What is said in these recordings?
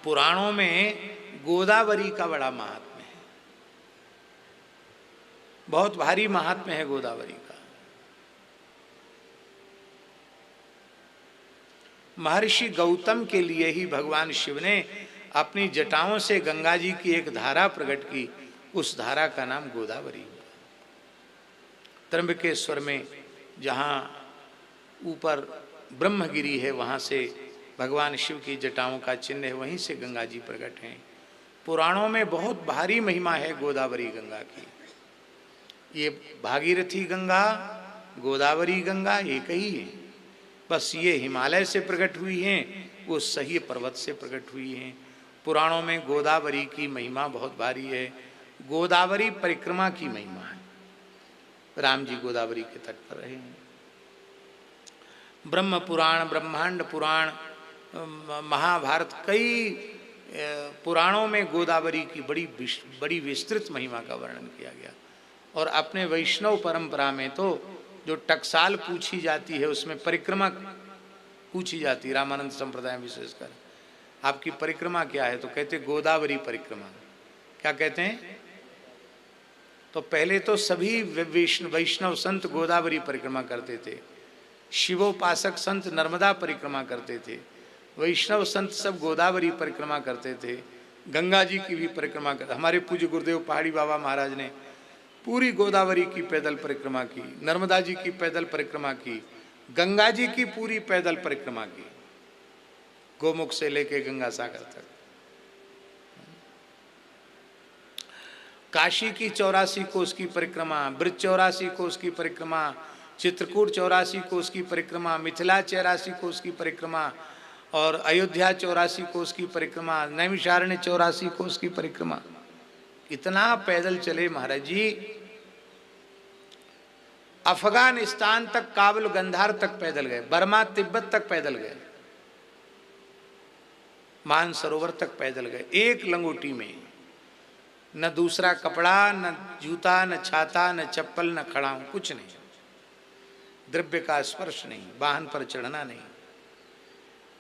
पुराणों में गोदावरी का बड़ा महात्म्य है, बहुत भारी महात्म्य है गोदावरी का। महर्षि गौतम के लिए ही भगवान शिव ने अपनी जटाओं से गंगा जी की एक धारा प्रकट की, उस धारा का नाम गोदावरी। त्र्यंबकेश्वर में जहाँ ऊपर ब्रह्मगिरी है, वहाँ से भगवान शिव की जटाओं का चिन्ह है, वहीं से गंगा जी प्रकट हैं। पुराणों में बहुत भारी महिमा है गोदावरी गंगा की। ये भागीरथी गंगा, गोदावरी गंगा एक ही है, बस ये हिमालय से प्रकट हुई हैं, वो सही पर्वत से प्रकट हुई हैं। पुराणों में गोदावरी की महिमा बहुत भारी है। गोदावरी परिक्रमा की महिमा है। राम जी गोदावरी के तट पर रहे हैं। ब्रह्म पुराण, ब्रह्मांड पुराण, महाभारत, कई पुराणों में गोदावरी की बड़ी विस्तृत महिमा का वर्णन किया गया। और अपने वैष्णव परंपरा में तो जो टकसाल पूछी जाती है उसमें परिक्रमा पूछी जाती है। रामानंद संप्रदाय विशेषकर, आपकी परिक्रमा क्या है? तो कहते गोदावरी परिक्रमा। क्या कहते हैं? तो पहले तो सभी वैष्णव संत गोदावरी परिक्रमा करते थे। शिवोपासक संत नर्मदा परिक्रमा करते थे। वैष्णव संत सब गोदावरी परिक्रमा करते थे। गंगा जी की भी परिक्रमा करते। हमारे पूज्य गुरुदेव पहाड़ी बाबा महाराज ने पूरी गोदावरी की पैदल परिक्रमा की, नर्मदा जी की पैदल परिक्रमा की, गंगा जी की पूरी पैदल परिक्रमा की, गोमुख से लेके गंगा सागर तक। काशी की 84 कोस की परिक्रमा, ब्रज 84 कोस की परिक्रमा, चित्रकूट 84 कोस की परिक्रमा, मिथिला 84 कोस की परिक्रमा, और अयोध्या 84 कोस की परिक्रमा, नैमिषारण्य 84 कोस की परिक्रमा। इतना पैदल चले महाराज जी। अफगानिस्तान तक, काबुल गंधार तक पैदल गए, बर्मा तिब्बत तक पैदल गए, मानसरोवर तक पैदल गए, एक लंगोटी में। न दूसरा कपड़ा, न जूता, न छाता, न चप्पल, न खड़ाऊं, कुछ नहीं, द्रव्य का स्पर्श नहीं, वाहन पर चढ़ना नहीं।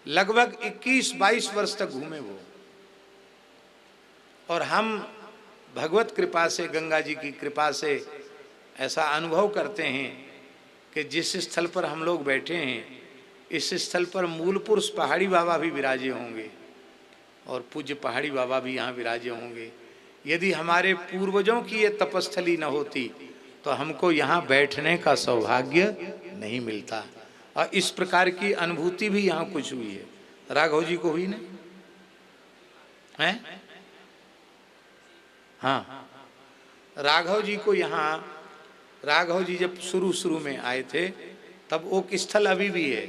लगभग 21-22 वर्ष तक घूमे वो। और हम भगवत कृपा से, गंगा जी की कृपा से ऐसा अनुभव करते हैं कि जिस स्थल पर हम लोग बैठे हैं, इस स्थल पर मूल पुरुष पहाड़ी बाबा भी विराजे होंगे और पूज्य पहाड़ी बाबा भी यहाँ विराजे होंगे। यदि हमारे पूर्वजों की ये तपस्थली न होती तो हमको यहाँ बैठने का सौभाग्य नहीं मिलता। और इस प्रकार की अनुभूति भी यहाँ कुछ हुई है। राघव जी को हुई ना? हैं? हाँ, राघव जी को यहाँ, राघव जी जब शुरू में आए थे तब वो स्थल अभी भी है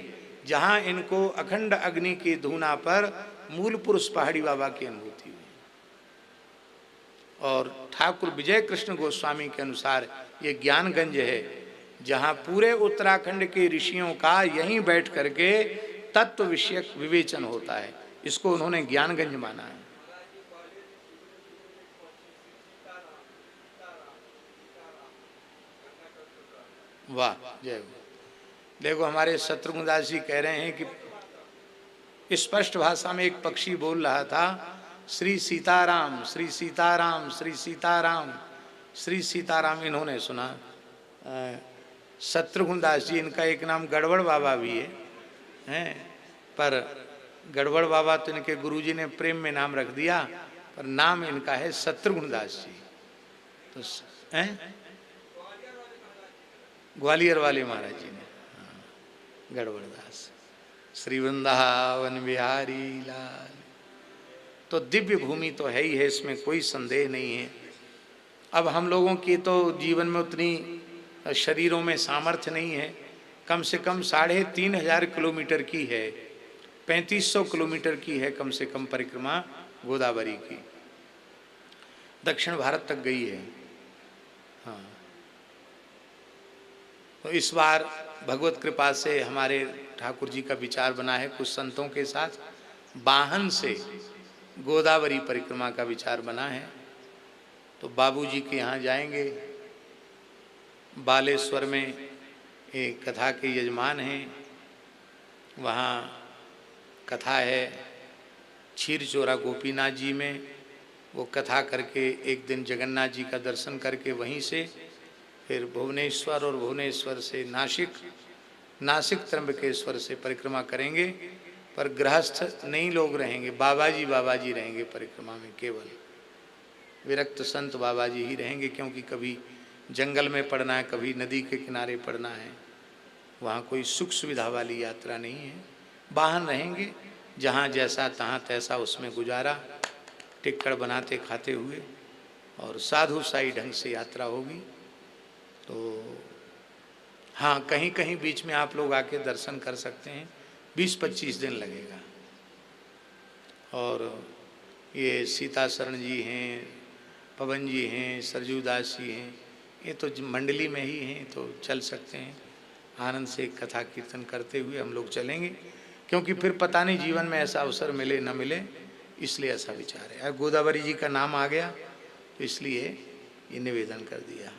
जहाँ इनको अखंड अग्नि की धूना पर मूल पुरुष पहाड़ी बाबा की अनुभूति हुई। और ठाकुर विजय कृष्ण गोस्वामी के अनुसार ये ज्ञानगंज है जहाँ पूरे उत्तराखंड के ऋषियों का यहीं बैठ करके तत्व विषयक विवेचन होता है। इसको उन्होंने ज्ञानगंज माना है। वाह, जय हो। देखो हमारे शत्रुघ्न दास जी कह रहे हैं कि स्पष्ट भाषा में एक पक्षी बोल रहा था, श्री सीताराम, श्री सीताराम, श्री सीताराम, श्री सीताराम। इन्होंने सुना। शत्रुघ्न दास जी, इनका एक नाम गड़बड़ बाबा भी है, हैं? पर गड़बड़ बाबा तो इनके गुरुजी ने प्रेम में नाम रख दिया, पर नाम इनका है शत्रुघ्न दास जी। तो हैं? ग्वालियर वाले महाराज जी ने, गड़बड़ दास। श्री वृंदावन बिहारी लाल। तो दिव्य भूमि तो है ही है, इसमें कोई संदेह नहीं है। अब हम लोगों की तो जीवन में उतनी शरीरों में सामर्थ्य नहीं है। कम से कम 3500 किलोमीटर की है, 3500 किलोमीटर की है कम से कम परिक्रमा गोदावरी की। दक्षिण भारत तक गई है। हाँ, तो इस बार भगवत कृपा से हमारे ठाकुर जी का विचार बना है, कुछ संतों के साथ वाहन से गोदावरी परिक्रमा का विचार बना है। तो बाबूजी के यहाँ जाएंगे। बालेश्वर में एक कथा के यजमान हैं, वहाँ कथा है क्षीर चोरा गोपीनाथ जी में वो कथा करके एक दिन जगन्नाथ जी का दर्शन करके वहीं से फिर भुवनेश्वर और भुवनेश्वर से नासिक, नासिक त्र्यंबकेश्वर से परिक्रमा करेंगे। पर गृहस्थ नहीं लोग रहेंगे, बाबा जी रहेंगे परिक्रमा में, केवल विरक्त संत बाबा जी ही रहेंगे, क्योंकि कभी जंगल में पड़ना है, कभी नदी के किनारे पड़ना है, वहाँ कोई सुख सुविधा वाली यात्रा नहीं है। वाहन रहेंगे, जहाँ जैसा तहाँ तैसा उसमें गुजारा, टिक्कड़ बनाते खाते हुए, और साधु साई ढंग से यात्रा होगी। तो हाँ, कहीं कहीं बीच में आप लोग आके दर्शन कर सकते हैं, 20-25 दिन लगेगा। और ये सीता शरण जी हैं, पवन जी हैं, सरजू दास जी हैं, ये तो मंडली में ही हैं, तो चल सकते हैं। आनंद से कथा कीर्तन करते हुए हम लोग चलेंगे, क्योंकि फिर पता नहीं जीवन में ऐसा अवसर मिले न मिले, इसलिए ऐसा विचार है। गोदावरी जी का नाम आ गया तो इसलिए ये निवेदन कर दिया।